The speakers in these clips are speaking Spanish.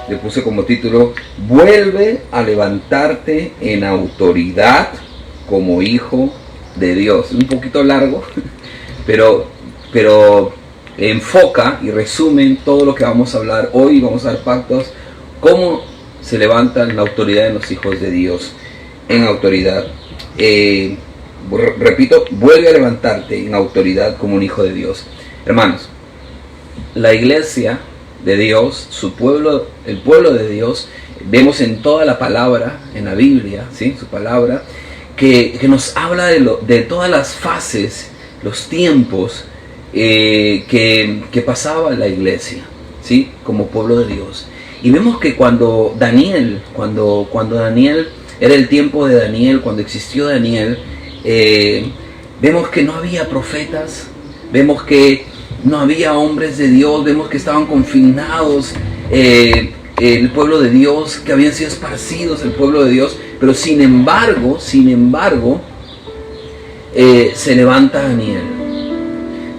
le puse como título: vuelve a levantarte en autoridad como hijo de Dios. Un poquito largo, pero enfoca y resume todo lo que vamos a hablar hoy. Vamos a dar pactos, cómo se levanta la autoridad de los hijos de Dios en autoridad. Repito, vuelve a levantarte en autoridad como un hijo de Dios. Hermanos, la iglesia de Dios, su pueblo, el pueblo de Dios, vemos en toda la palabra, en la Biblia, ¿sí? Su palabra, que nos habla de todas las fases, los tiempos que pasaba la iglesia, ¿sí? Como pueblo de Dios. Y vemos que cuando Daniel era el tiempo de Daniel, cuando existió Daniel, vemos que no había profetas, vemos que no había hombres de Dios, vemos que estaban confinados el pueblo de Dios, que habían sido esparcidos el pueblo de Dios, pero sin embargo, se levanta Daniel.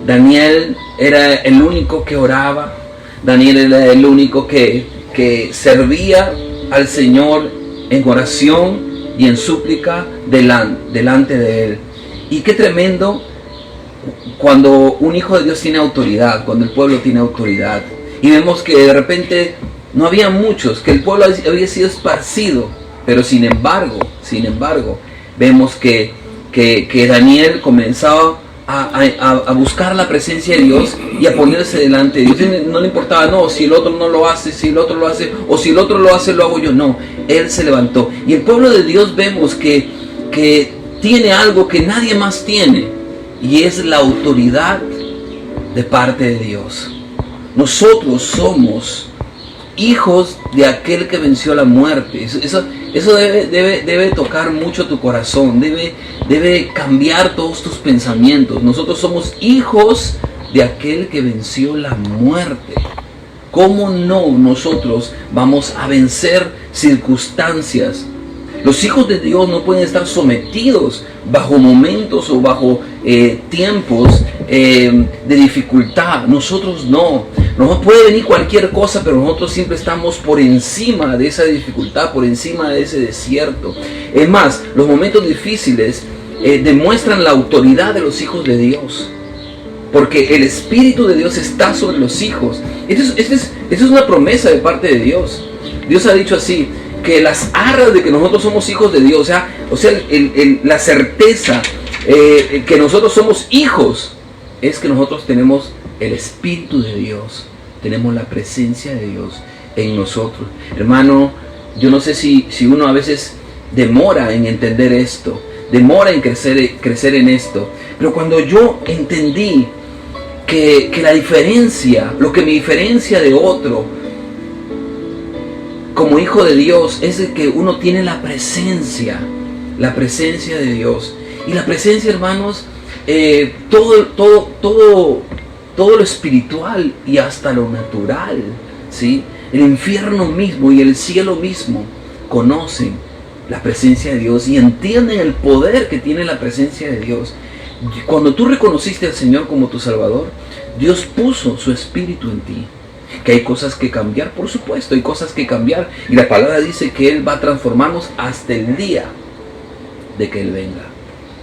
Daniel era el único que oraba, Daniel era el único que servía al Señor en oración y en súplica delante de Él. Y qué tremendo cuando un hijo de Dios tiene autoridad, cuando el pueblo tiene autoridad. Y vemos que de repente no había muchos, que el pueblo había sido esparcido, pero sin embargo, vemos que Daniel comenzaba a buscar la presencia de Dios y a ponerse delante de Dios. No le importaba, no, si el otro no lo hace, si el otro lo hace, o si el otro lo hace, lo hago yo. No, él se levantó. Y el pueblo de Dios vemos que tiene algo que nadie más tiene, y es la autoridad de parte de Dios. Nosotros somos hijos de aquel que venció la muerte. Eso debe tocar mucho tu corazón, debe cambiar todos tus pensamientos. Nosotros somos hijos de aquel que venció la muerte. ¿Cómo no nosotros vamos a vencer circunstancias? Los hijos de Dios no pueden estar sometidos bajo momentos o bajo tiempos de dificultad. Nosotros no. Nos puede venir cualquier cosa, pero nosotros siempre estamos por encima de esa dificultad, por encima de ese desierto. Es más, los momentos difíciles demuestran la autoridad de los hijos de Dios, porque el Espíritu de Dios está sobre los hijos. Esto es una promesa de parte de Dios. Dios ha dicho así, que las arras de que nosotros somos hijos de Dios, o sea la certeza que nosotros somos hijos, es que nosotros tenemos el Espíritu de Dios, tenemos la presencia de Dios en nosotros. Hermano, yo no sé si uno a veces demora en entender esto, demora en crecer en esto, pero cuando yo entendí que la diferencia, lo que me diferencia de otro como hijo de Dios, es de que uno tiene la presencia de Dios. Y la presencia, hermanos, todo lo espiritual y hasta lo natural, ¿sí? El infierno mismo y el cielo mismo conocen la presencia de Dios y entienden el poder que tiene la presencia de Dios. Cuando tú reconociste al Señor como tu Salvador, Dios puso su Espíritu en ti. Que hay cosas que cambiar, por supuesto, hay cosas que cambiar. Y la palabra dice que Él va a transformarnos hasta el día de que Él venga.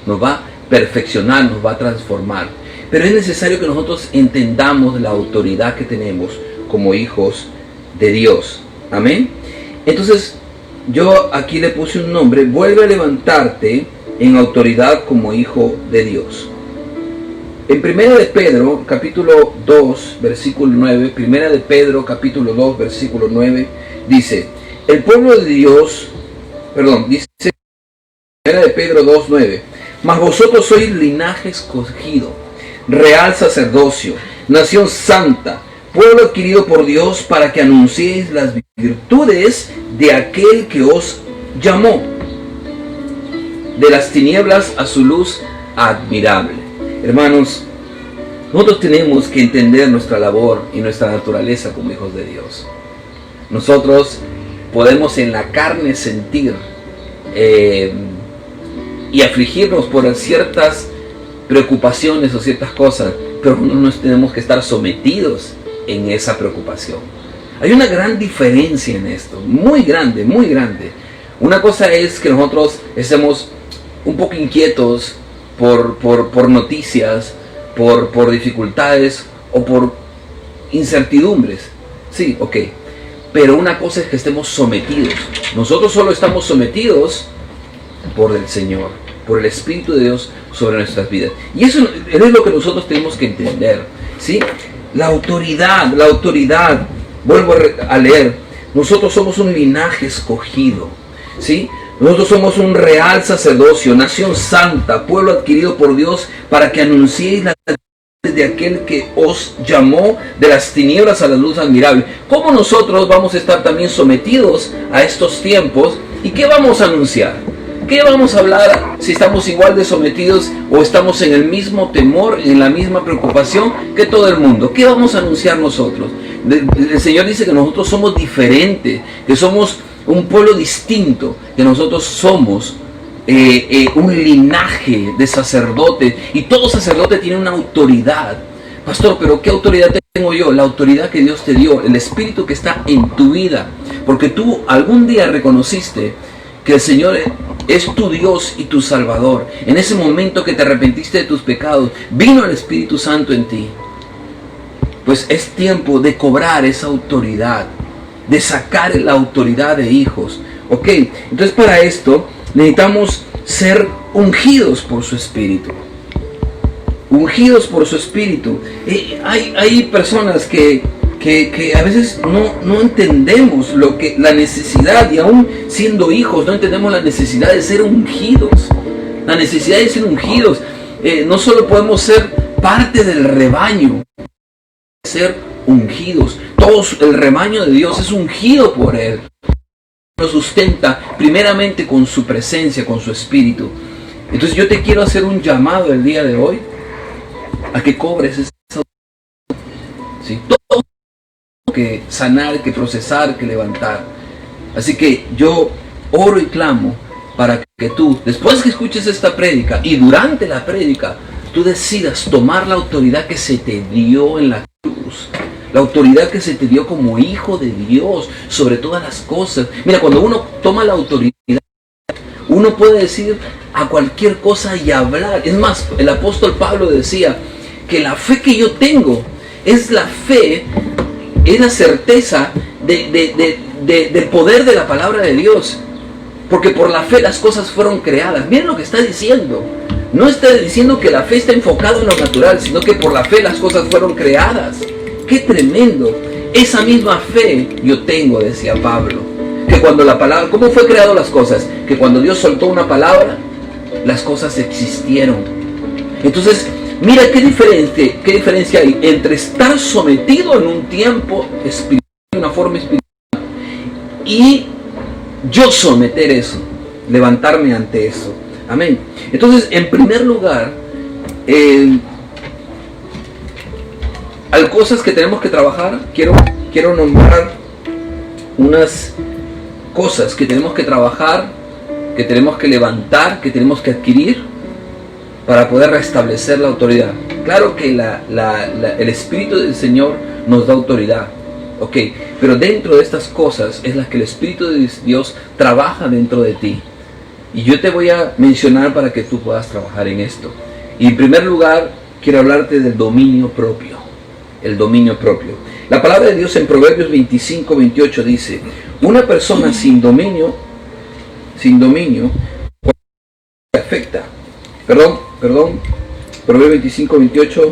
Nos va a perfeccionar, nos va a transformar. Pero es necesario que nosotros entendamos la autoridad que tenemos como hijos de Dios. Amén. Entonces, yo aquí le puse un nombre: vuelve a levantarte en autoridad como hijo de Dios. En 1 de Pedro, capítulo 2, versículo 9, 1 de Pedro, capítulo 2, versículo 9, dice, el pueblo de Dios, dice 1 de Pedro 2, 9, mas vosotros sois linaje escogido, real sacerdocio, nación santa, pueblo adquirido por Dios, para que anunciéis las virtudes de aquel que os llamó de las tinieblas a su luz admirable. Hermanos, nosotros tenemos que entender nuestra labor y nuestra naturaleza como hijos de Dios. Nosotros podemos en la carne sentir y afligirnos por ciertas preocupaciones o ciertas cosas, pero no nos tenemos que estar sometidos en esa preocupación. Hay una gran diferencia en esto, muy grande, muy grande. Una cosa es que nosotros estemos un poco inquietos por noticias, por dificultades o por incertidumbres. Sí, ok. Pero una cosa es que estemos sometidos. Nosotros solo estamos sometidos por el Señor, por el Espíritu de Dios sobre nuestras vidas. Y eso es lo que nosotros tenemos que entender, ¿sí? La autoridad, vuelvo a leer, nosotros somos un linaje escogido, ¿sí? Nosotros somos un real sacerdocio, nación santa, pueblo adquirido por Dios para que anunciéis la de aquel que os llamó de las tinieblas a la luz admirable. ¿Cómo nosotros vamos a estar también sometidos a estos tiempos? ¿Y qué vamos a anunciar? ¿Qué vamos a hablar si estamos igual de sometidos o estamos en el mismo temor, en la misma preocupación que todo el mundo? ¿Qué vamos a anunciar nosotros? El Señor dice que nosotros somos diferentes, que somos un pueblo distinto, que nosotros somos un linaje de sacerdotes, y todo sacerdote tiene una autoridad. Pastor, pero ¿qué autoridad tengo yo? La autoridad que Dios te dio, el Espíritu que está en tu vida, porque tú algún día reconociste que el Señor es tu Dios y tu Salvador. En ese momento que te arrepentiste de tus pecados, vino el Espíritu Santo en ti. Pues es tiempo de cobrar esa autoridad, de sacar la autoridad de hijos. Ok, entonces para esto necesitamos ser ungidos por su Espíritu. Ungidos por su Espíritu. Hay personas que a veces no entendemos la necesidad, y aún siendo hijos no entendemos la necesidad de ser ungidos. La necesidad de ser ungidos. No solo podemos ser parte del rebaño, ser ungidos. Todo el rebaño de Dios es ungido por Él. Nos sustenta primeramente con su presencia, con su Espíritu. Entonces yo te quiero hacer un llamado el día de hoy a que cobres esa autoridad. ¿Sí? Todo que sanar, que procesar, que levantar. Así que yo oro y clamo para que tú, después que escuches esta prédica y durante la prédica, tú decidas tomar la autoridad que se te dio en la cruz. La autoridad que se te dio como hijo de Dios sobre todas las cosas. Mira, cuando uno toma la autoridad, uno puede decir a cualquier cosa y hablar. Es más, el apóstol Pablo decía que la fe que yo tengo es la fe, es la certeza del poder de la palabra de Dios. Porque por la fe las cosas fueron creadas. Miren lo que está diciendo. No está diciendo que la fe está enfocada en lo natural, sino que por la fe las cosas fueron creadas. ¡Qué tremendo! Esa misma fe yo tengo, decía Pablo. Que cuando la palabra, ¿cómo fue creado las cosas? Que cuando Dios soltó una palabra, las cosas existieron. Entonces, mira qué diferencia hay entre estar sometido en un tiempo espiritual, de una forma espiritual, y yo someter eso, levantarme ante eso. Amén. Entonces, en primer lugar, hay cosas que tenemos que trabajar. Quiero nombrar unas cosas que tenemos que trabajar, que tenemos que levantar, que tenemos que adquirir para poder restablecer la autoridad. Claro que el Espíritu del Señor nos da autoridad, ok, pero dentro de estas cosas es las que el Espíritu de Dios trabaja dentro de ti. Y yo te voy a mencionar para que tú puedas trabajar en esto. Y en primer lugar, quiero hablarte del dominio propio. El dominio propio. La palabra de Dios en Proverbios 25-28 dice: una persona sin dominio afecta. Perdón. Proverbios 25-28.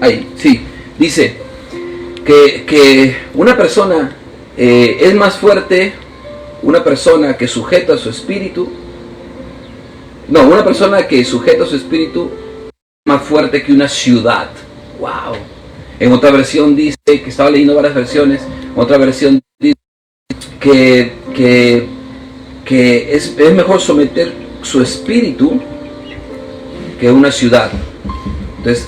Ahí, sí. Dice que una persona es más fuerte, una persona que sujeta su espíritu. No, una persona que sujeta su espíritu es más fuerte que una ciudad. Wow. En otra versión dice, que estaba leyendo varias versiones, otra versión dice que es mejor someter su espíritu que una ciudad. Entonces,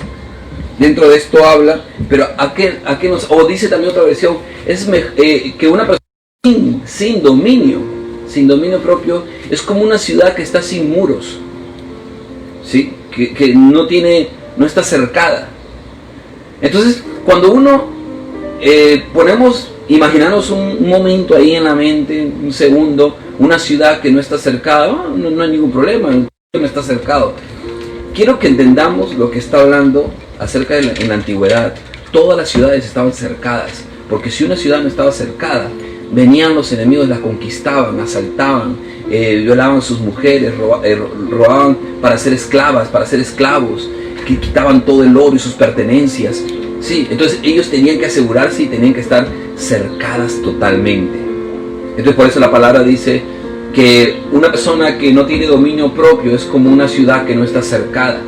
dentro de esto habla, pero ¿a qué nos? O dice también otra versión, es que una persona sin dominio propio, es como una ciudad que está sin muros, ¿sí? Que no está cercada. Entonces, cuando uno Imaginarnos un momento ahí en la mente, un segundo, una ciudad que no está cercada, no hay ningún problema, no está cercado. Quiero que entendamos lo que está hablando acerca de en la antigüedad. Todas las ciudades estaban cercadas, porque si una ciudad no estaba cercada, venían los enemigos, la conquistaban, asaltaban, violaban a sus mujeres, robaban para ser esclavas, para ser esclavos, que quitaban todo el oro y sus pertenencias. Sí, entonces ellos tenían que asegurarse y tenían que estar cercadas totalmente. Entonces por eso la palabra dice que una persona que no tiene dominio propio es como una ciudad que no está cercada.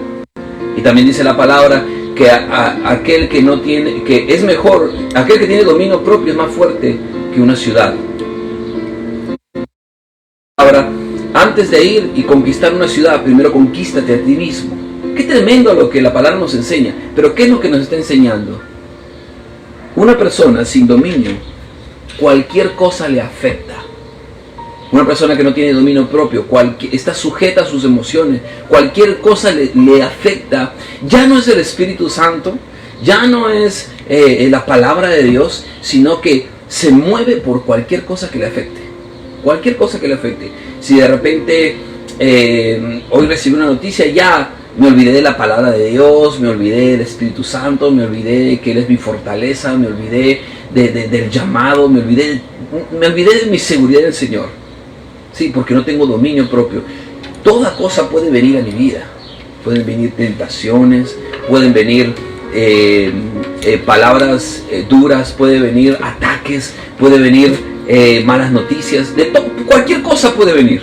Y también dice la palabra que aquel que no tiene, que es mejor, aquel que tiene dominio propio es más fuerte que una ciudad. Ahora, antes de ir y conquistar una ciudad, primero conquístate a ti mismo. Qué tremendo lo que la palabra nos enseña. Pero ¿qué es lo que nos está enseñando? Una persona sin dominio, cualquier cosa le afecta. Una persona que no tiene dominio propio, está sujeta a sus emociones, cualquier cosa le afecta. Ya no es el Espíritu Santo, ya no es la palabra de Dios, sino que se mueve por cualquier cosa que le afecte. Cualquier cosa que le afecte. Si de repente hoy recibí una noticia, ya me olvidé de la palabra de Dios, me olvidé del Espíritu Santo, me olvidé de que Él es mi fortaleza, me olvidé del llamado, me olvidé de mi seguridad en el Señor. Sí, porque no tengo dominio propio. Toda cosa puede venir a mi vida. Pueden venir tentaciones, pueden venir palabras duras, puede venir ataques, puede venir malas noticias, cualquier cosa puede venir.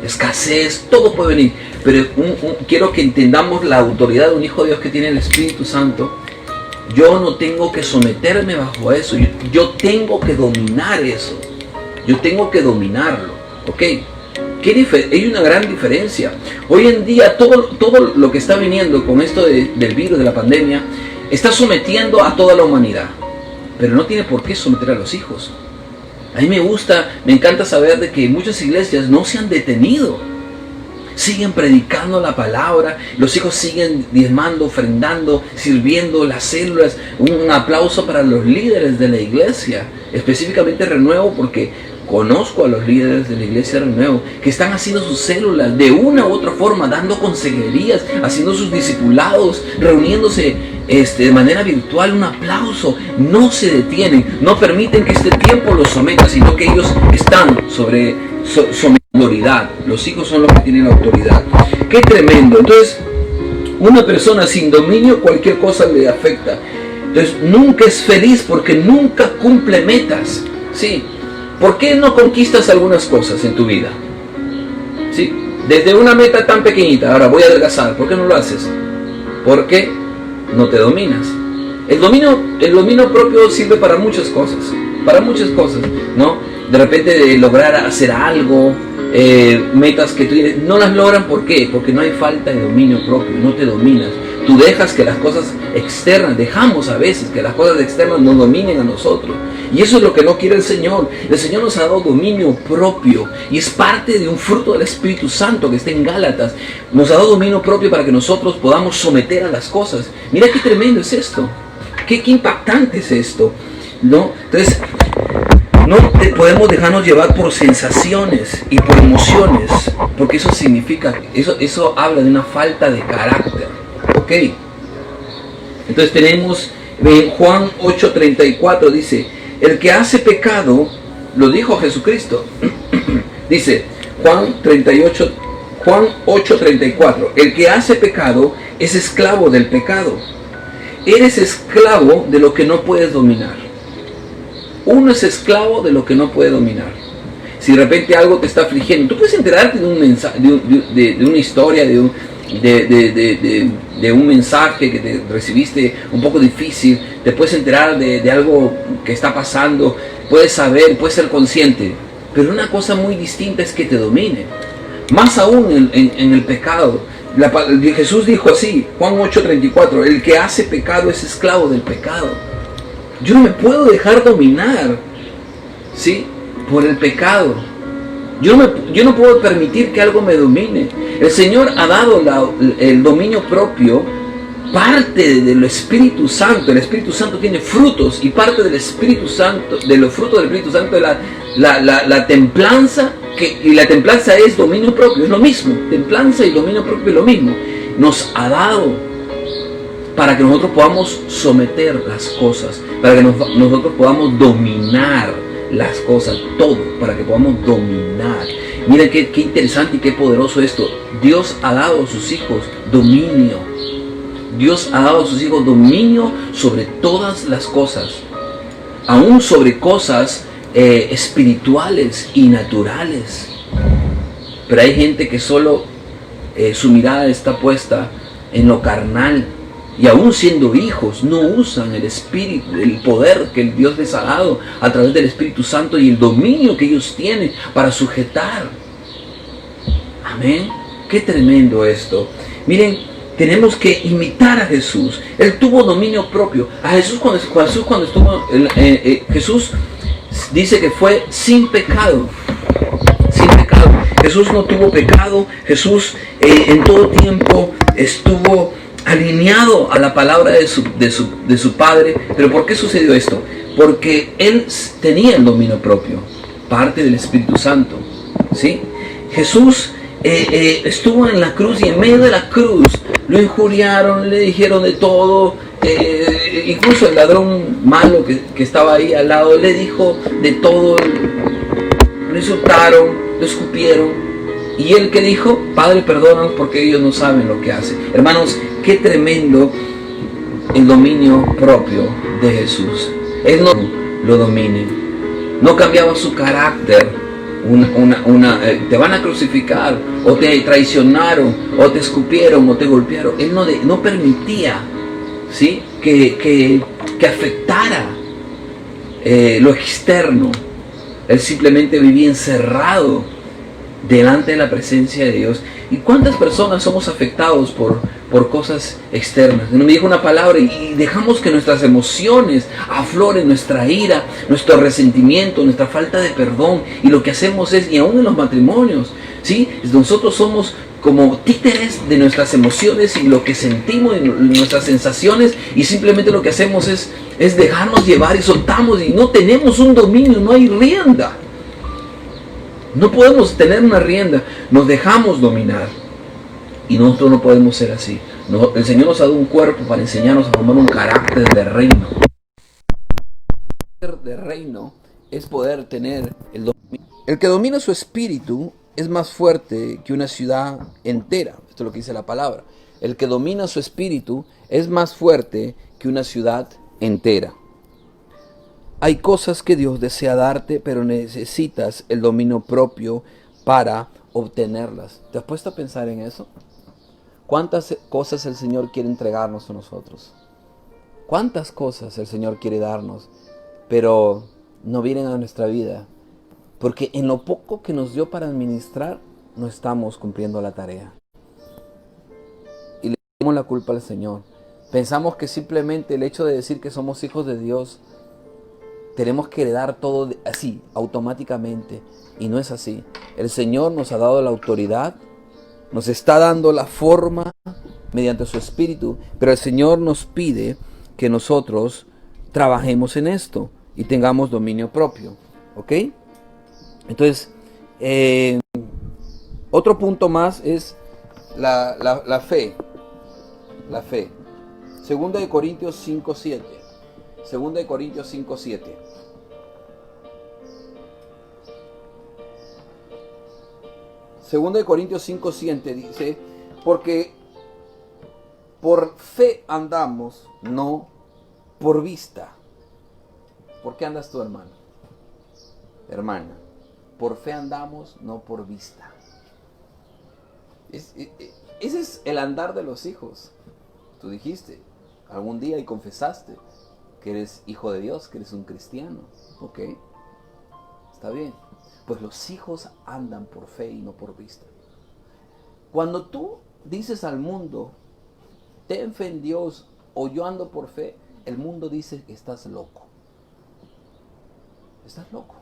Escasez, todo puede venir. Pero quiero que entendamos la autoridad de un hijo de Dios que tiene el Espíritu Santo. Yo no tengo que someterme bajo eso. Yo tengo que dominar eso. Yo tengo que dominarlo. ¿Ok? Hay una gran diferencia. Hoy en día todo lo que está viniendo con esto del virus, de la pandemia, está sometiendo a toda la humanidad. Pero no tiene por qué someter a los hijos. A mí me encanta saber de que muchas iglesias no se han detenido. Siguen predicando la palabra, los hijos siguen diezmando, ofrendando, sirviendo las células. Un aplauso para los líderes de la iglesia, específicamente Renuevo, porque conozco a los líderes de la iglesia Renuevo que están haciendo sus células de una u otra forma, dando consejerías, haciendo sus discipulados, reuniéndose de manera virtual. Un aplauso. No se detienen, no permiten que este tiempo los someta, sino que ellos están sobre autoridad. Los hijos son los que tienen la autoridad. Qué tremendo. Entonces, una persona sin dominio, cualquier cosa le afecta. Entonces, nunca es feliz porque nunca cumple metas. ¿Sí? ¿Por qué no conquistas algunas cosas en tu vida? ¿Sí? Desde una meta tan pequeñita, ahora voy a adelgazar. ¿Por qué no lo haces? Porque no te dominas. El dominio propio sirve para muchas cosas. Para muchas cosas, ¿no? De repente de lograr hacer algo, metas que tú tienes, no las logran. ¿Por qué? Porque no hay falta de dominio propio, no te dominas. Tú dejas que las cosas externas, dejamos a veces que las cosas externas nos dominen a nosotros. Y eso es lo que no quiere el Señor. El Señor nos ha dado dominio propio y es parte de un fruto del Espíritu Santo que está en Gálatas. Nos ha dado dominio propio para que nosotros podamos someter a las cosas. Mira qué tremendo es esto. Qué impactante es esto, ¿no? Entonces, no podemos dejarnos llevar por sensaciones y por emociones, porque eso significa, eso habla de una falta de carácter. ¿Ok? Entonces tenemos en Juan 8:34, dice, el que hace pecado, lo dijo Jesucristo, dice Juan 8:34, el que hace pecado es esclavo del pecado. Eres esclavo de lo que no puedes dominar. Uno es esclavo de lo que no puede dominar. Si de repente algo te está afligiendo, tú puedes enterarte de un mensaje, de una historia, de un mensaje que te recibiste un poco difícil, te puedes enterar de algo que está pasando, puedes saber, puedes ser consciente. Pero una cosa muy distinta es que te domine. Más aún en el pecado. Jesús dijo así, Juan 8:34, el que hace pecado es esclavo del pecado. Yo no me puedo dejar dominar, ¿sí?, por el pecado. Yo no puedo permitir que algo me domine. El Señor ha dado el dominio propio parte del Espíritu Santo. El Espíritu Santo tiene frutos y parte del Espíritu Santo, de los frutos del Espíritu Santo, es la templanza, y la templanza es dominio propio, es lo mismo. Templanza y dominio propio es lo mismo. Nos ha dado para que nosotros podamos someter las cosas, para que nosotros podamos dominar las cosas, todo, para que podamos dominar. Miren qué interesante y qué poderoso esto. Dios ha dado a sus hijos dominio. Dios ha dado a sus hijos dominio sobre todas las cosas, aún sobre cosas espirituales y naturales. Pero hay gente que solo su mirada está puesta en lo carnal, y aún siendo hijos no usan el espíritu, el poder que el Dios les ha dado a través del Espíritu Santo y el dominio que ellos tienen para sujetar. Amén. Qué tremendo esto. Miren, tenemos que imitar a Jesús. Él tuvo dominio propio. A Jesús cuando estuvo Jesús dice que fue sin pecado. Sin pecado. Jesús no tuvo pecado. Jesús en todo tiempo estuvo alineado a la palabra de su Padre. Pero ¿por qué sucedió esto? Porque Él tenía el dominio propio, parte del Espíritu Santo, ¿sí? Jesús estuvo en la cruz, y en medio de la cruz lo injuriaron, le dijeron de todo. Incluso el ladrón malo que estaba ahí al lado le dijo de todo, lo insultaron, lo escupieron. Y él, que dijo: Padre, perdónanos porque ellos no saben lo que hacen. Hermanos, qué tremendo el dominio propio de Jesús. Él no lo domine, no cambiaba su carácter. Te van a crucificar, o te traicionaron, o te escupieron, o te golpearon. Él no permitía, ¿sí?, que afectara lo externo. Él simplemente vivía encerrado delante de la presencia de Dios. ¿Y cuántas personas somos afectados por cosas externas? Me dijo una palabra y dejamos que nuestras emociones afloren, nuestra ira, nuestro resentimiento, nuestra falta de perdón. Y lo que hacemos es, y aún en los matrimonios, ¿sí?, nosotros somos como títeres de nuestras emociones y lo que sentimos, y nuestras sensaciones, y simplemente lo que hacemos es dejarnos llevar y soltamos, y no tenemos un dominio, no hay rienda. No podemos tener una rienda, nos dejamos dominar. Y nosotros no podemos ser así. El Señor nos ha dado un cuerpo para enseñarnos a formar un carácter de reino. El carácter de reino es poder tener el dominio. El que domina su espíritu es más fuerte que una ciudad entera. Esto es lo que dice la palabra. El que domina su espíritu es más fuerte que una ciudad entera. Hay cosas que Dios desea darte, pero necesitas el dominio propio para obtenerlas. ¿Te has puesto a pensar en eso? ¿Cuántas cosas el Señor quiere entregarnos a nosotros? ¿Cuántas cosas el Señor quiere darnos, pero no vienen a nuestra vida? Porque en lo poco que nos dio para administrar, no estamos cumpliendo la tarea. Y le damos la culpa al Señor. Pensamos que simplemente el hecho de decir que somos hijos de Dios, tenemos que heredar todo así, automáticamente. Y no es así. El Señor nos ha dado la autoridad, nos está dando la forma mediante su Espíritu, pero el Señor nos pide que nosotros trabajemos en esto y tengamos dominio propio. ¿Ok? Entonces, otro punto más es la fe. La fe. 2 Corintios 5:7. 2 Corintios 5:7. Segunda de Corintios 5:7 dice: porque por fe andamos, no por vista. ¿Por qué andas tú, hermano? Hermana, por fe andamos, no por vista. Ese es el andar de los hijos. Tú dijiste algún día y confesaste que eres hijo de Dios, que eres un cristiano. Ok, está bien. Pues los hijos andan por fe y no por vista. Cuando tú dices al mundo, ten fe en Dios, o yo ando por fe, el mundo dice que estás loco. Estás loco.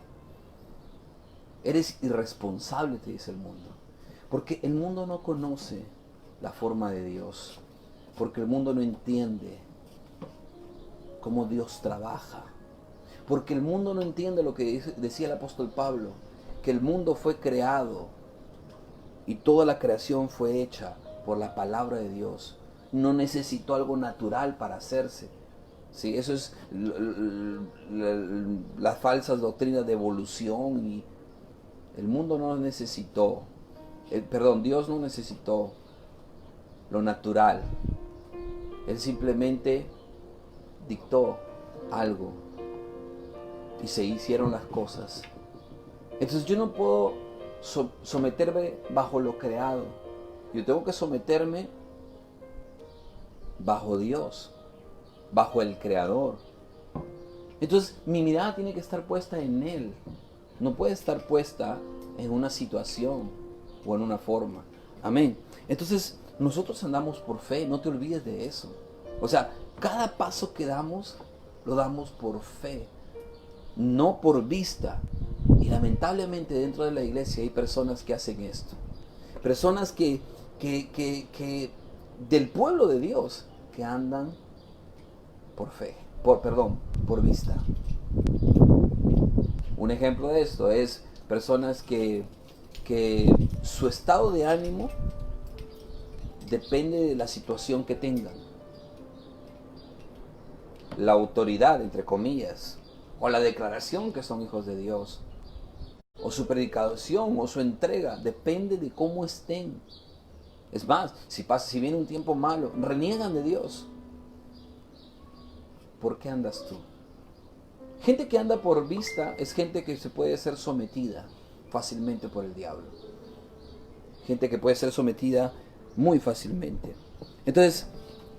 Eres irresponsable, te dice el mundo. Porque el mundo no conoce la forma de Dios. Porque el mundo no entiende cómo Dios trabaja. Porque el mundo no entiende lo que decía el apóstol Pablo, que el mundo fue creado y toda la creación fue hecha por la palabra de Dios. No necesitó algo natural para hacerse. Sí, eso es las falsas doctrinas de evolución. Y el mundo no necesitó, Dios no necesitó lo natural. Él simplemente dictó algo y se hicieron las cosas. Entonces yo no puedo someterme bajo lo creado. Yo tengo que someterme bajo Dios, bajo el Creador. Entonces mi mirada tiene que estar puesta en Él. No puede estar puesta en una situación o en una forma. Amén. Entonces nosotros andamos por fe, no te olvides de eso. O sea, cada paso que damos, lo damos por fe, no por vista. Y lamentablemente dentro de la iglesia hay personas que hacen esto. Personas que del pueblo de Dios, que andan por fe, por vista. Un ejemplo de esto es personas que su estado de ánimo depende de la situación que tengan. La autoridad, entre comillas, o la declaración que son hijos de Dios, o su predicación o su entrega, depende de cómo estén. Es más, si viene un tiempo malo, reniegan de Dios. ¿Por qué andas tú? Gente que anda por vista es gente que se puede ser sometida fácilmente por el diablo. Gente que puede ser sometida muy fácilmente. Entonces,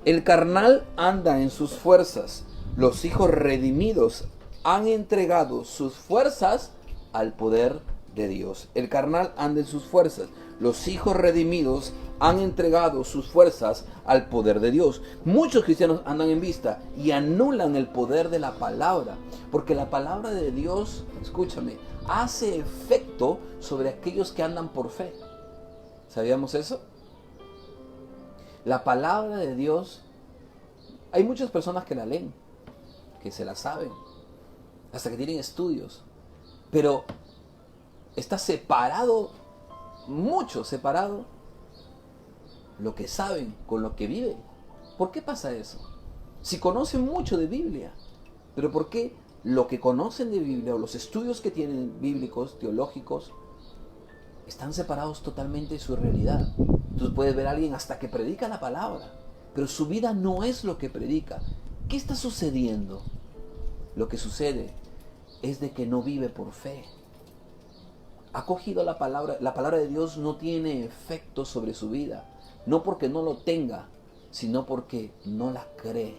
el carnal anda en sus fuerzas. Los hijos redimidos han entregado sus fuerzas al poder de Dios. El carnal anda en sus fuerzas. Los hijos redimidos han entregado sus fuerzas al poder de Dios. Muchos cristianos andan en vista y anulan el poder de la palabra, porque la palabra de Dios, escúchame, hace efecto sobre aquellos que andan por fe. ¿Sabíamos eso? La palabra de Dios, hay muchas personas que la leen, que se la saben, hasta que tienen estudios, pero está separado, mucho separado, lo que saben con lo que viven. ¿Por qué pasa eso? Si conocen mucho de Biblia, pero ¿por qué lo que conocen de Biblia o los estudios que tienen bíblicos, teológicos, están separados totalmente de su realidad? Entonces puedes ver a alguien hasta que predica la palabra, pero su vida no es lo que predica. ¿Qué está sucediendo? Lo que sucede es de que no vive por fe. Ha cogido la palabra de Dios no tiene efecto sobre su vida, no porque no lo tenga, sino porque no la cree.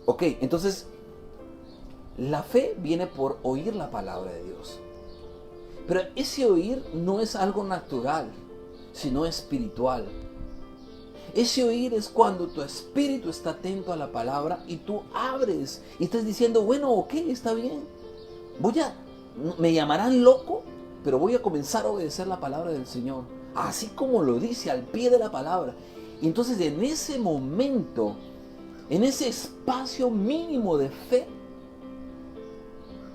Ok, entonces la fe viene por oír la palabra de Dios. Pero ese oír no es algo natural, sino espiritual. Ese oír es cuando tu espíritu está atento a la palabra y tú abres y estás diciendo, bueno, ok, está bien. Me llamarán loco, pero voy a comenzar a obedecer la palabra del Señor, así como lo dice al pie de la palabra. Y entonces en ese momento, en ese espacio mínimo de fe,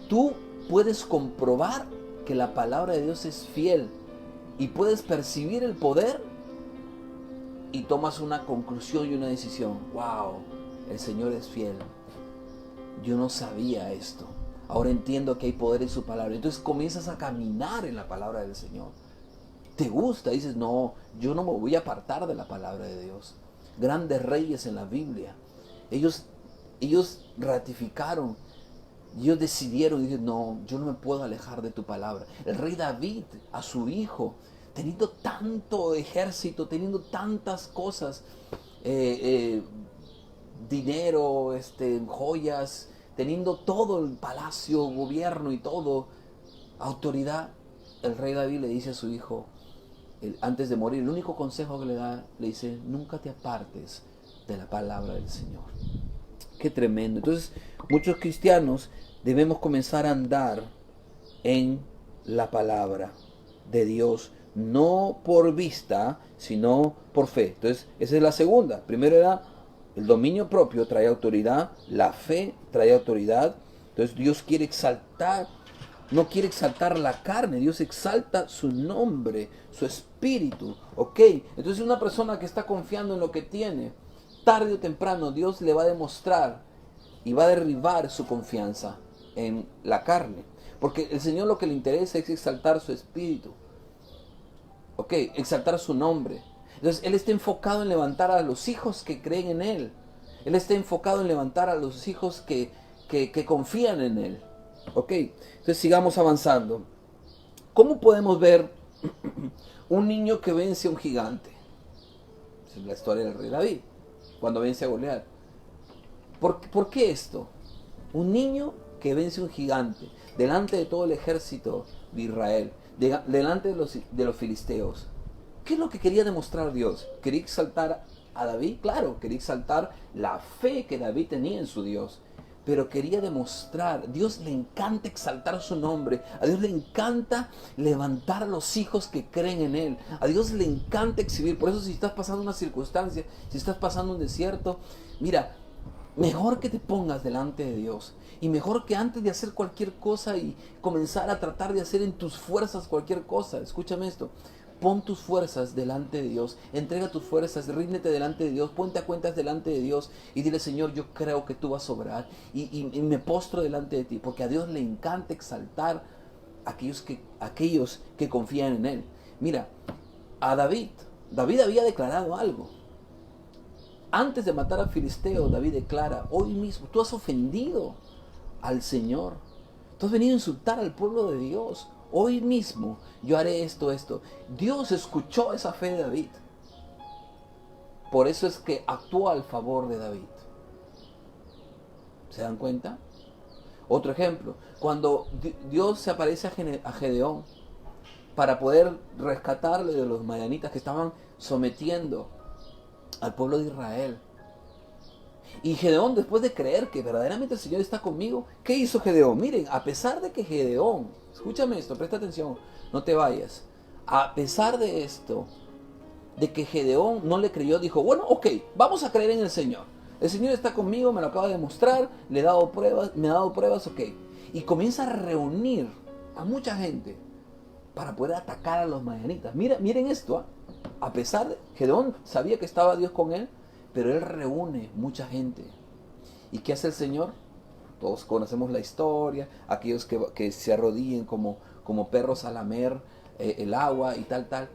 tú puedes comprobar que la palabra de Dios es fiel y puedes percibir el poder y tomas una conclusión y una decisión. Wow, el Señor es fiel. Yo no sabía esto. Ahora entiendo que hay poder en su palabra. Entonces comienzas a caminar en la palabra del Señor. ¿Te gusta? Dices, no, yo no me voy a apartar de la palabra de Dios. Grandes reyes en la Biblia. Ellos ratificaron. Ellos decidieron, dijeron, no, yo no me puedo alejar de tu palabra. El rey David, a su hijo, teniendo tanto ejército, teniendo tantas cosas, dinero, joyas, teniendo todo el palacio, gobierno y todo, autoridad, el rey David le dice a su hijo, antes de morir, el único consejo que le da, le dice, nunca te apartes de la palabra del Señor. Qué tremendo. Entonces, muchos cristianos debemos comenzar a andar en la palabra de Dios no por vista, sino por fe. Entonces, esa es la segunda. Primero era el dominio propio, trae autoridad, la fe trae autoridad. Entonces, Dios quiere exaltar, no quiere exaltar la carne, Dios exalta su nombre, su espíritu, ¿ok? Entonces, una persona que está confiando en lo que tiene, tarde o temprano Dios le va a demostrar y va a derribar su confianza en la carne. Porque el Señor lo que le interesa es exaltar su espíritu. ¿Ok? Exaltar su nombre. Entonces Él está enfocado en levantar a los hijos que creen en Él. Él está enfocado en levantar a los hijos que confían en Él. ¿Ok? Entonces sigamos avanzando. ¿Cómo podemos ver un niño que vence a un gigante? Es la historia del rey David, cuando vence a Goliat. ¿Por qué esto? Un niño que vence a un gigante delante de todo el ejército de Israel, delante de los filisteos. ¿Qué es lo que quería demostrar Dios? ¿Quería exaltar a David? Claro, quería exaltar la fe que David tenía en su Dios. Pero quería demostrar, Dios le encanta exaltar su nombre, a Dios le encanta levantar a los hijos que creen en Él, a Dios le encanta exhibir. Por eso si estás pasando una circunstancia, si estás pasando un desierto, mira, mejor que te pongas delante de Dios y mejor que antes de hacer cualquier cosa y comenzar a tratar de hacer en tus fuerzas cualquier cosa, escúchame esto, pon tus fuerzas delante de Dios, entrega tus fuerzas, ríndete delante de Dios, ponte a cuentas delante de Dios y dile: Señor, yo creo que tú vas a obrar y me postro delante de ti, porque a Dios le encanta exaltar a aquellos que confían en Él. Mira, a David había declarado algo. Antes de matar al filisteo, David declara: hoy mismo tú has ofendido al Señor. Tú has venido a insultar al pueblo de Dios. Hoy mismo yo haré esto. Dios escuchó esa fe de David. Por eso es que actúa al favor de David. ¿Se dan cuenta? Otro ejemplo, cuando Dios se aparece a Gedeón para poder rescatarle de los madianitas que estaban sometiendo al pueblo de Israel. Y Gedeón, después de creer que verdaderamente el Señor está conmigo, ¿qué hizo Gedeón? Miren, a pesar de que Gedeón, escúchame esto, presta atención, no te vayas. A pesar de esto, de que Gedeón no le creyó, dijo: bueno, ok, vamos a creer en el Señor. El Señor está conmigo, me lo acaba de demostrar, le he dado pruebas, me ha dado pruebas, ok. Y comienza a reunir a mucha gente para poder atacar a los madianitas. Miren esto, ¿eh? A pesar de Gedeón sabía que estaba Dios con él, pero él reúne mucha gente. ¿Y qué hace el Señor? Todos conocemos la historia, aquellos que se arrodillen como perros a lamer el agua y tal.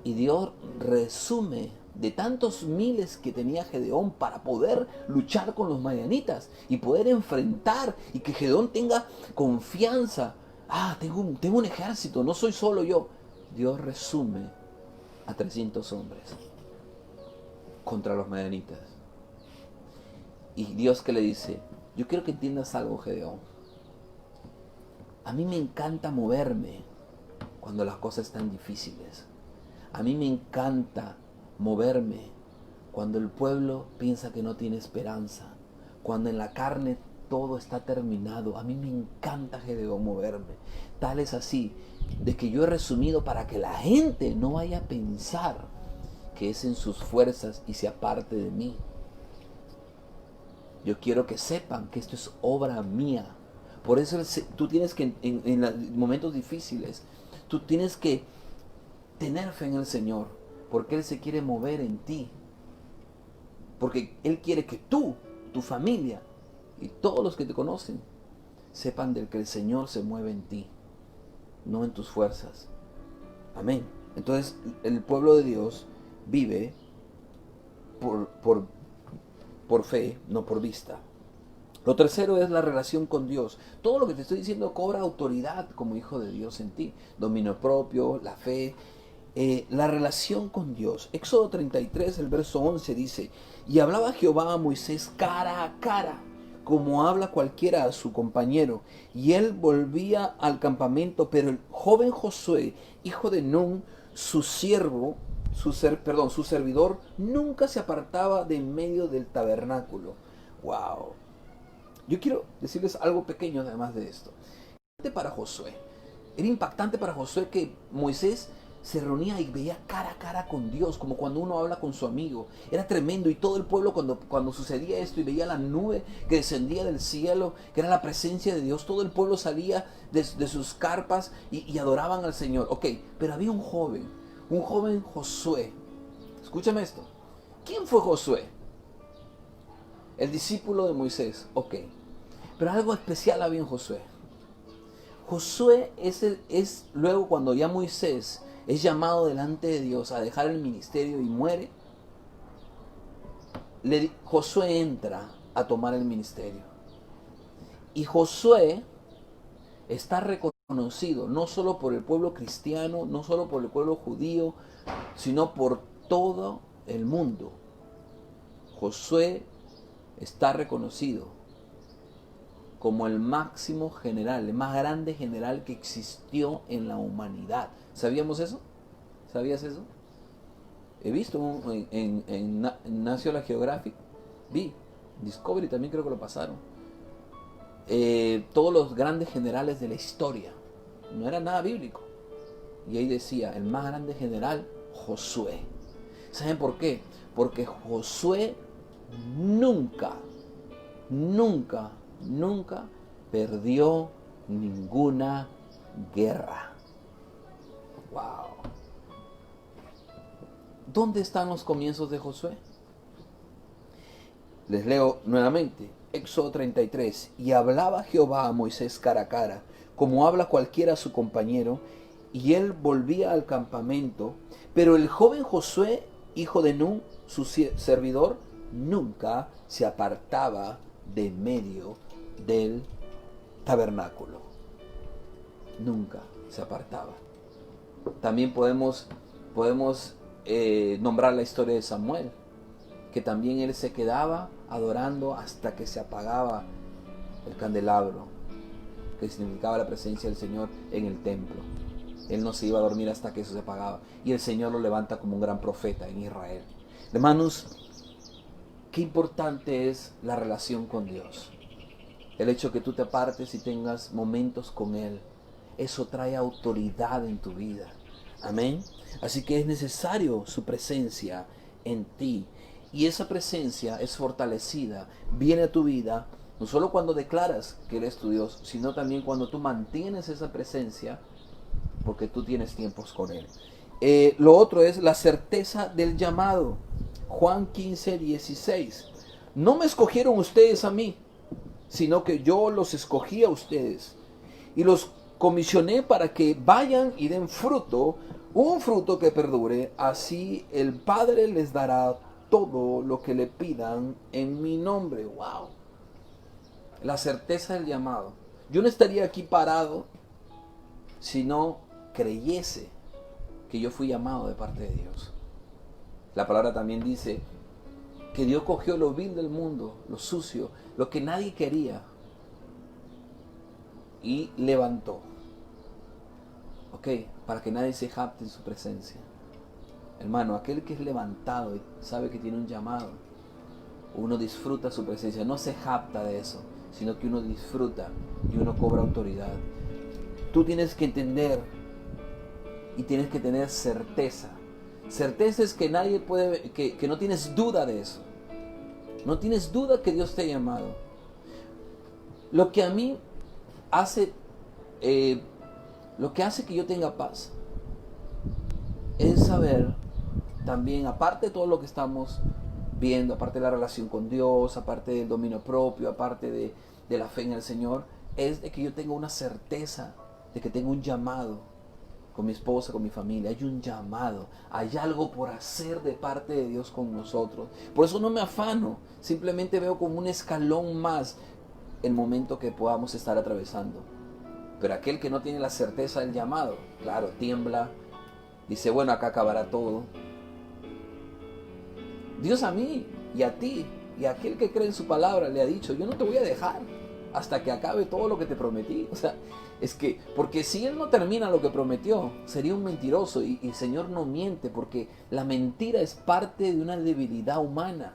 Y Dios resume de tantos miles que tenía Gedeón para poder luchar con los madianitas y poder enfrentar, y que Gedeón tenga confianza. Tengo un ejército, no soy solo yo. Dios resume a 300 hombres contra los madianitas. Y Dios que le dice: yo quiero que entiendas algo, Gedeón. A mí me encanta moverme cuando las cosas están difíciles. A mí me encanta moverme cuando el pueblo piensa que no tiene esperanza, cuando en la carne todo está terminado. A mí me encanta, Gedeón, moverme. Tal es así de que yo he resumido para que la gente no vaya a pensar que es en sus fuerzas y se aparte de mí. Yo quiero que sepan que esto es obra mía. Por eso tú tienes que, en los momentos difíciles, tú tienes que tener fe en el Señor, porque Él se quiere mover en ti. Porque Él quiere que tú, tu familia y todos los que te conocen sepan de que el Señor se mueve en ti, no en tus fuerzas. Amén. Entonces el pueblo de Dios vive por fe, no por vista. Lo tercero es la relación con Dios. Todo lo que te estoy diciendo cobra autoridad como hijo de Dios en ti. Dominio propio, la fe, la relación con Dios. Éxodo 33, el verso 11 dice: y hablaba Jehová a Moisés cara a cara, como habla cualquiera a su compañero. Y él volvía al campamento, pero el joven Josué, hijo de Nun, su servidor, nunca se apartaba de en medio del tabernáculo. Wow. Yo quiero decirles algo pequeño además de esto. Para Josué, era impactante para Josué que Moisés se reunía y veía cara a cara con Dios, como cuando uno habla con su amigo. Era tremendo, y todo el pueblo cuando sucedía esto y veía la nube que descendía del cielo, que era la presencia de Dios, todo el pueblo salía de sus carpas y adoraban al Señor. Ok, pero había un joven Josué. Escúchame esto. ¿Quién fue Josué? El discípulo de Moisés. Ok, pero algo especial había en Josué. Josué es luego, cuando ya Moisés es llamado delante de Dios a dejar el ministerio y muere, Josué entra a tomar el ministerio. Y Josué está reconocido no solo por el pueblo cristiano, no solo por el pueblo judío, sino por todo el mundo. Josué está reconocido como el máximo general, el más grande general que existió en la humanidad. ¿Sabíamos eso? ¿Sabías eso? He visto en National Geographic, vi, Discovery también creo que lo pasaron. Todos los grandes generales de la historia. No era nada bíblico. Y ahí decía, el más grande general, Josué. ¿Saben por qué? Porque Josué nunca perdió ninguna guerra. Wow. ¿Dónde están los comienzos de Josué? Les leo nuevamente. Éxodo 33. Y hablaba Jehová a Moisés cara a cara, como habla cualquiera a su compañero, y él volvía al campamento. Pero el joven Josué, hijo de Nun, su servidor, nunca se apartaba de medio del tabernáculo. Nunca se apartaba. También podemos nombrar la historia de Samuel, que también él se quedaba adorando hasta que se apagaba el candelabro, que significaba la presencia del Señor en el templo. Él no se iba a dormir hasta que eso se apagaba, y el Señor lo levanta como un gran profeta en Israel. Hermanos, qué importante es la relación con Dios. El hecho que tú te apartes y tengas momentos con Él, eso trae autoridad en tu vida. Amén. Así que es necesario su presencia en ti. Y esa presencia es fortalecida, viene a tu vida, no solo cuando declaras que Él es tu Dios, sino también cuando tú mantienes esa presencia, porque tú tienes tiempos con Él. Lo otro es la certeza del llamado. Juan 15, 16. No me escogieron ustedes a mí, sino que yo los escogí a ustedes y los comisioné para que vayan y den fruto, un fruto que perdure. Así el Padre les dará todo lo que le pidan en mi nombre. ¡Wow! La certeza del llamado. Yo no estaría aquí parado si no creyese que yo fui llamado de parte de Dios. La palabra también dice que Dios cogió lo vil del mundo, lo sucio, lo que nadie quería, y levantó. Ok, para que nadie se jacte en su presencia. Hermano, aquel que es levantado y sabe que tiene un llamado, uno disfruta su presencia, no se jacta de eso, sino que uno disfruta y uno cobra autoridad. Tú tienes que entender y tienes que tener certeza. Certeza es que nadie puede, que no tienes duda de eso. No tienes duda que Dios te ha llamado. Lo que a mí hace, lo que hace que yo tenga paz es saber también, aparte de todo lo que estamos viendo, aparte de la relación con Dios, aparte del dominio propio, aparte de la fe en el Señor, es de que yo tenga una certeza de que tengo un llamado con mi esposa, con mi familia. Hay un llamado, hay algo por hacer de parte de Dios con nosotros. Por eso no me afano, simplemente veo como un escalón más el momento que podamos estar atravesando. Pero aquel que no tiene la certeza del llamado, claro, tiembla, dice, bueno, acá acabará todo. Dios a mí y a ti y a aquel que cree en su palabra le ha dicho, yo no te voy a dejar hasta que acabe todo lo que te prometí. O sea, es que, porque si Él no termina lo que prometió, sería un mentiroso, y el Señor no miente, porque la mentira es parte de una debilidad humana,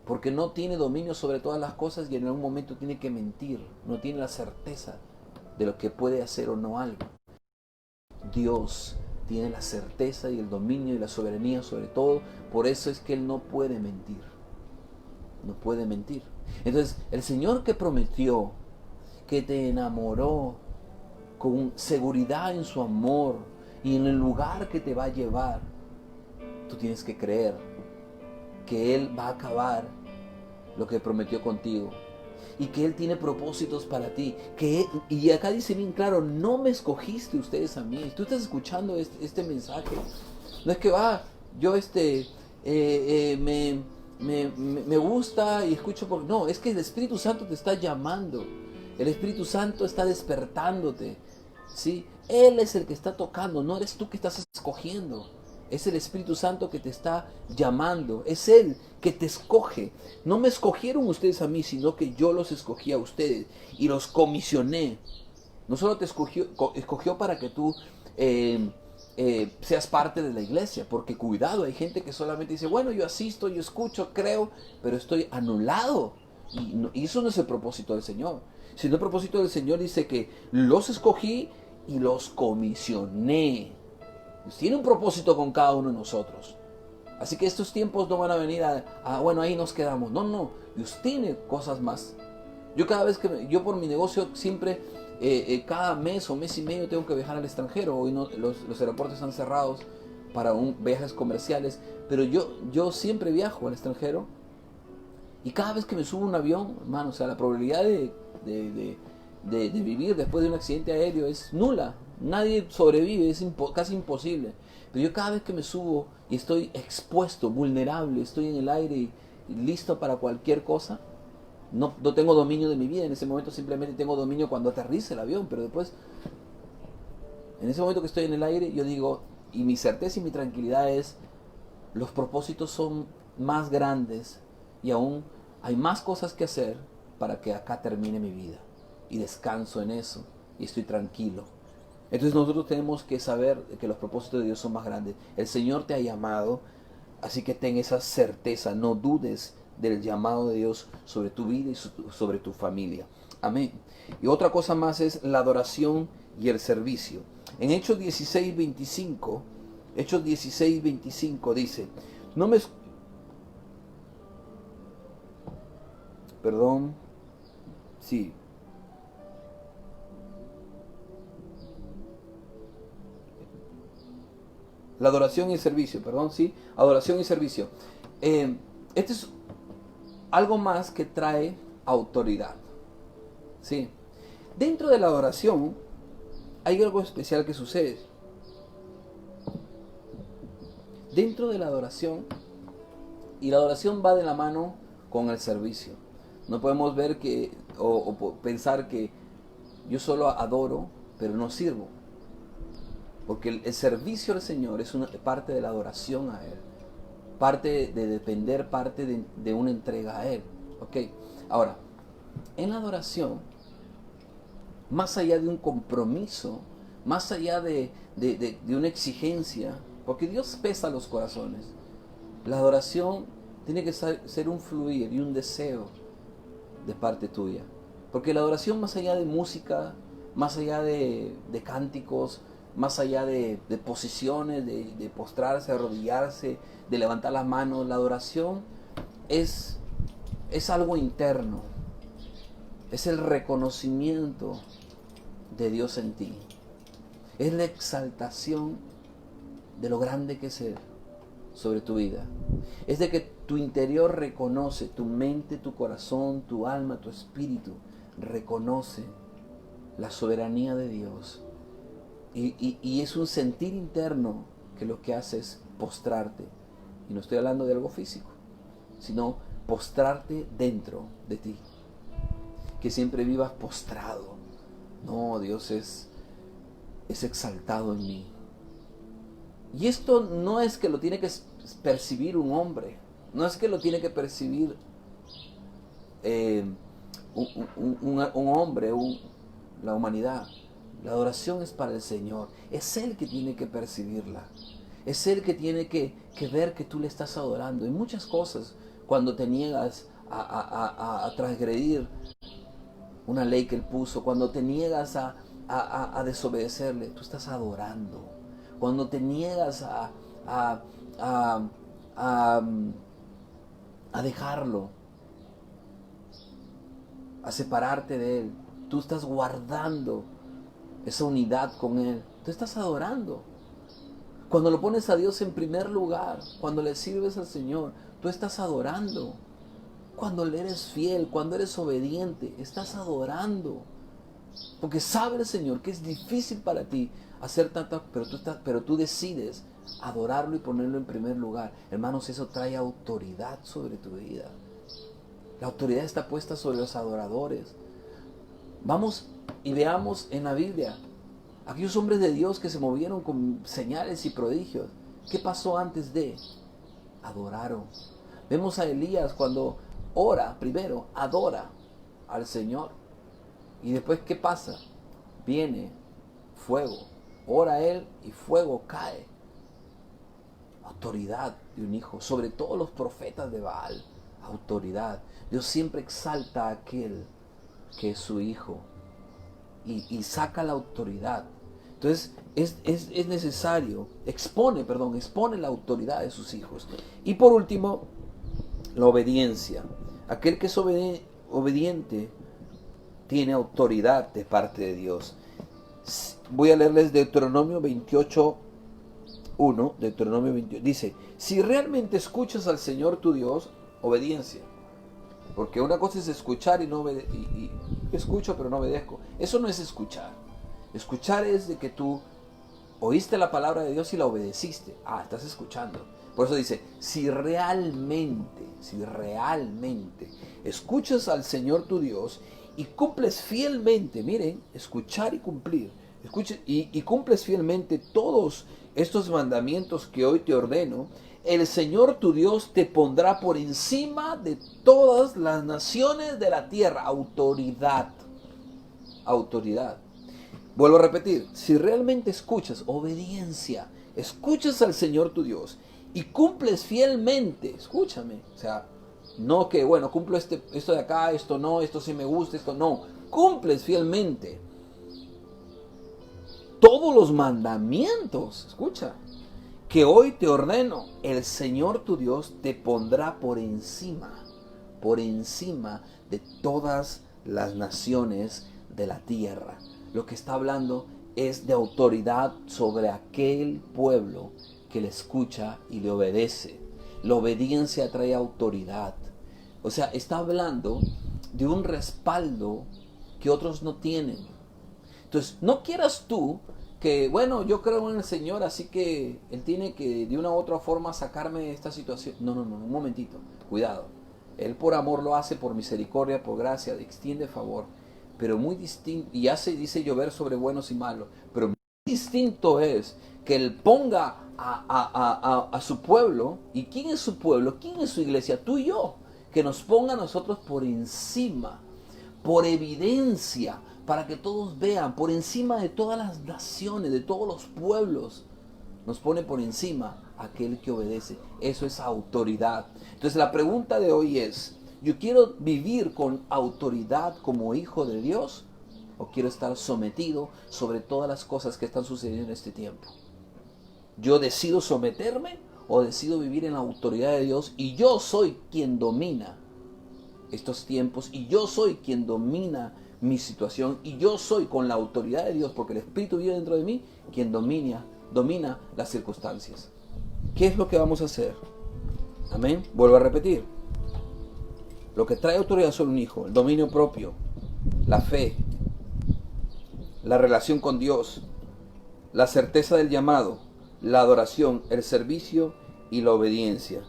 porque no tiene dominio sobre todas las cosas y en algún momento tiene que mentir, no tiene la certeza de lo que puede hacer o no algo. Dios tiene la certeza y el dominio y la soberanía sobre todo. Por eso es que Él no puede mentir. No puede mentir. Entonces, el Señor que prometió, que te enamoró con seguridad en su amor y en el lugar que te va a llevar, tú tienes que creer que Él va a acabar lo que prometió contigo y que Él tiene propósitos para ti. Y acá dice bien claro, no me escogiste ustedes a mí. Tú estás escuchando este mensaje. No es que yo me gusta y escucho por... No, es que el Espíritu Santo te está llamando. El Espíritu Santo está despertándote. ¿Sí? Él es el que está tocando, no eres tú que estás escogiendo. Es el Espíritu Santo que te está llamando. Es Él que te escoge. No me escogieron ustedes a mí, sino que yo los escogí a ustedes y los comisioné. No solo te escogió para que tú seas parte de la iglesia, porque cuidado, hay gente que solamente dice, bueno, yo asisto, yo escucho, creo, pero estoy anulado. Y eso no es el propósito del Señor. Sino el propósito del Señor dice que los escogí y los comisioné. Pues tiene un propósito con cada uno de nosotros. Así que estos tiempos no van a venir bueno, ahí nos quedamos. No, Dios tiene cosas más. Yo cada vez yo por mi negocio siempre, cada mes o mes y medio tengo que viajar al extranjero. Hoy no, los aeropuertos están cerrados para viajes comerciales, pero yo siempre viajo al extranjero. Y cada vez que me subo a un avión, hermano, o sea, la probabilidad de vivir después de un accidente aéreo es nula. Nadie sobrevive, es casi imposible. Pero yo cada vez que me subo y estoy expuesto, vulnerable, estoy en el aire y listo para cualquier cosa, no tengo dominio de mi vida. En ese momento simplemente tengo dominio cuando aterriza el avión, pero después, en ese momento que estoy en el aire, yo digo, y mi certeza y mi tranquilidad es, los propósitos son más grandes y aún hay más cosas que hacer para que acá termine mi vida. Y descanso en eso y estoy tranquilo. Entonces nosotros tenemos que saber que los propósitos de Dios son más grandes. El Señor te ha llamado, así que ten esa certeza, no dudes del llamado de Dios sobre tu vida y sobre tu familia. Amén. Y otra cosa más es la adoración y el servicio. En Hechos 16:25, Hechos 16:25 dice, no me... Perdón. Sí. La adoración y el servicio, perdón, sí. Adoración y servicio. Este es algo más que trae autoridad. Sí. Dentro de la adoración hay algo especial que sucede. Dentro de la adoración, y la adoración va de la mano con el servicio. No podemos ver o pensar que yo solo adoro, pero no sirvo. Porque el servicio al Señor es una parte de la adoración a Él. Parte de depender, parte de una entrega a Él. ¿Ok? Ahora, en la adoración, más allá de un compromiso, más allá de una exigencia, porque Dios pesa los corazones, la adoración tiene que ser un fluir y un deseo de parte tuya. Porque la adoración, más allá de música, más allá de cánticos, más allá de posiciones, de postrarse, arrodillarse, de levantar las manos, la adoración es algo interno. Es el reconocimiento de Dios en ti. Es la exaltación de lo grande que es Él sobre tu vida. Es de que tu interior reconoce, tu mente, tu corazón, tu alma, tu espíritu reconoce la soberanía de Dios. Y es un sentir interno que lo que hace es postrarte. Y no estoy hablando de algo físico, sino postrarte dentro de ti. Que siempre vivas postrado. No, Dios es exaltado en mí. Y esto no es que lo tiene que percibir un hombre. No es que lo tiene que percibir un hombre, la humanidad. La adoración es para el Señor. Es Él que tiene que percibirla. Es Él que tiene que ver que tú le estás adorando. Y muchas cosas, cuando te niegas a transgredir una ley que Él puso, cuando te niegas a desobedecerle, tú estás adorando. cuando te niegas a, a, a, a dejarlo, a separarte de Él, tú estás guardando esa unidad con Él, tú estás adorando. Cuando lo pones a Dios en primer lugar, cuando le sirves al Señor, tú estás adorando. Cuando le eres fiel, cuando eres obediente, estás adorando. Porque sabe el Señor que es difícil para ti hacer tantas, pero tú decides adorarlo y ponerlo en primer lugar. Hermanos, eso trae autoridad sobre tu vida. La autoridad está puesta sobre los adoradores. Vamos y veamos en la Biblia aquellos hombres de Dios que se movieron con señales y prodigios. ¿Qué pasó antes de? Adoraron. Vemos a Elías cuando ora, primero adora al Señor. Y después, ¿qué pasa? Viene fuego. Ora él y fuego cae. Autoridad de un hijo. Sobre todos los profetas de Baal. Autoridad. Dios siempre exalta a aquel que es su hijo. Y saca la autoridad. Entonces es necesario, expone la autoridad de sus hijos. Y por último, la obediencia. Aquel que es obediente tiene autoridad de parte de Dios. Voy a leerles Deuteronomio 28:1. Deuteronomio 28. Dice, si realmente escuchas al Señor tu Dios, obediencia. Porque una cosa es escuchar y no y escucho pero no obedezco. Eso no es escuchar. Escuchar es de que tú oíste la palabra de Dios y la obedeciste. Estás escuchando. Por eso dice, si realmente escuchas al Señor tu Dios y cumples fielmente, miren, escuchar y cumplir, y cumples fielmente todos estos mandamientos que hoy te ordeno, el Señor tu Dios te pondrá por encima de todas las naciones de la tierra. Autoridad. Vuelvo a repetir, si realmente escuchas, obediencia, escuchas al Señor tu Dios y cumples fielmente, escúchame, o sea, no que, bueno, cumplo esto de acá, esto no, esto sí me gusta, esto no, cumples fielmente todos los mandamientos, escucha, que hoy te ordeno, el Señor tu Dios te pondrá por encima de todas las naciones de la tierra. Lo que está hablando es de autoridad sobre aquel pueblo que le escucha y le obedece. La obediencia trae autoridad. O sea, está hablando de un respaldo que otros no tienen. Entonces, no quieras tú que, bueno, yo creo en el Señor, así que Él tiene que de una u otra forma sacarme de esta situación. No, un momentito, cuidado. Él por amor lo hace, por misericordia, por gracia, extiende favor. Pero muy distinto, y dice llover sobre buenos y malos, pero muy distinto es que Él ponga a su pueblo. ¿Y quién es su pueblo? ¿Quién es su iglesia? Tú y yo. Que nos ponga a nosotros por encima, por evidencia, para que todos vean, por encima de todas las naciones, de todos los pueblos. Nos pone por encima aquel que obedece. Eso es autoridad. Entonces la pregunta de hoy es, ¿yo quiero vivir con autoridad como hijo de Dios? ¿O quiero estar sometido sobre todas las cosas que están sucediendo en este tiempo? ¿Yo decido someterme o decido vivir en la autoridad de Dios? Y yo soy quien domina estos tiempos. Y yo soy quien domina mi situación. Y yo soy con la autoridad de Dios, porque el Espíritu vive dentro de mí, quien domina las circunstancias. ¿Qué es lo que vamos a hacer? Amén. Vuelvo a repetir. Lo que trae autoridad sobre un hijo, el dominio propio, la fe, la relación con Dios, la certeza del llamado, la adoración, el servicio y la obediencia.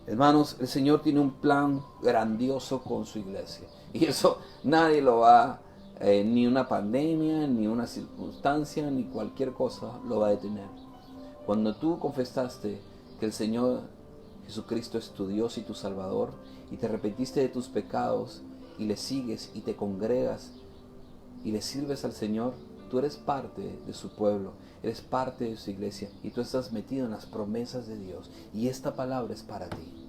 Hermanos, el Señor tiene un plan grandioso con su iglesia. Y eso nadie lo va, ni una pandemia, ni una circunstancia, ni cualquier cosa lo va a detener. Cuando tú confesaste que el Señor Jesucristo es tu Dios y tu Salvador, y te arrepentiste de tus pecados, y le sigues y te congregas, y le sirves al Señor, tú eres parte de su pueblo, eres parte de su iglesia, y tú estás metido en las promesas de Dios, y esta palabra es para ti.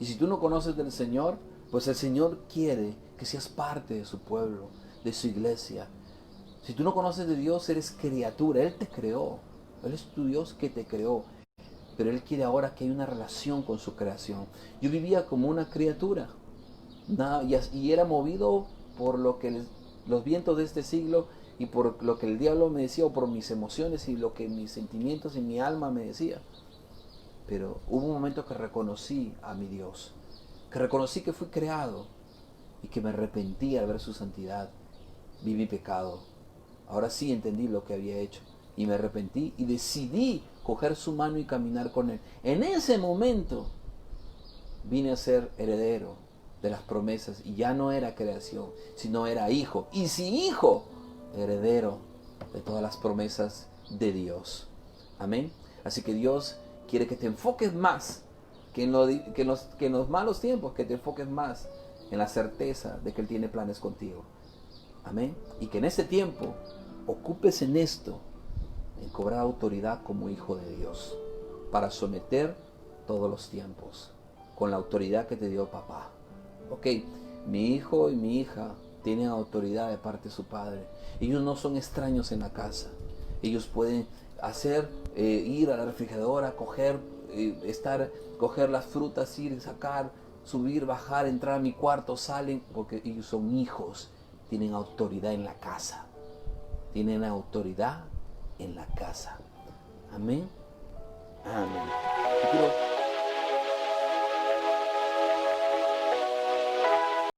Y si tú no conoces del Señor, pues el Señor quiere que seas parte de su pueblo, de su iglesia. Si tú no conoces de Dios, eres criatura, Él te creó. Él es tu Dios que te creó, pero Él quiere ahora que haya una relación con su creación. Yo vivía como una criatura y era movido por lo que los vientos de este siglo y por lo que el diablo me decía, o por mis emociones y lo que mis sentimientos y mi alma me decía. Pero hubo un momento que reconocí a mi Dios, que reconocí que fui creado y que me arrepentí al ver su santidad. Vi mi pecado. Ahora sí entendí lo que había hecho y me arrepentí y decidí coger su mano y caminar con Él. En ese momento vine a ser heredero de las promesas y ya no era creación, sino era hijo. Y si hijo, heredero de todas las promesas de Dios. Amén. Así que Dios quiere que te enfoques más que en los malos tiempos, que te enfoques más en la certeza de que Él tiene planes contigo. Amén. Y que en ese tiempo ocupes en esto, en cobrar autoridad como hijo de Dios, para someter todos los tiempos, con la autoridad que te dio papá. Ok, mi hijo y mi hija tienen autoridad de parte de su padre. Ellos no son extraños en la casa. Ellos pueden ir a la refrigeradora, coger las frutas, ir, sacar, subir, bajar, entrar a mi cuarto, salen, porque ellos son hijos. Tienen autoridad en la casa. Tienen autoridad en la casa. Amén. Amén. Yo quiero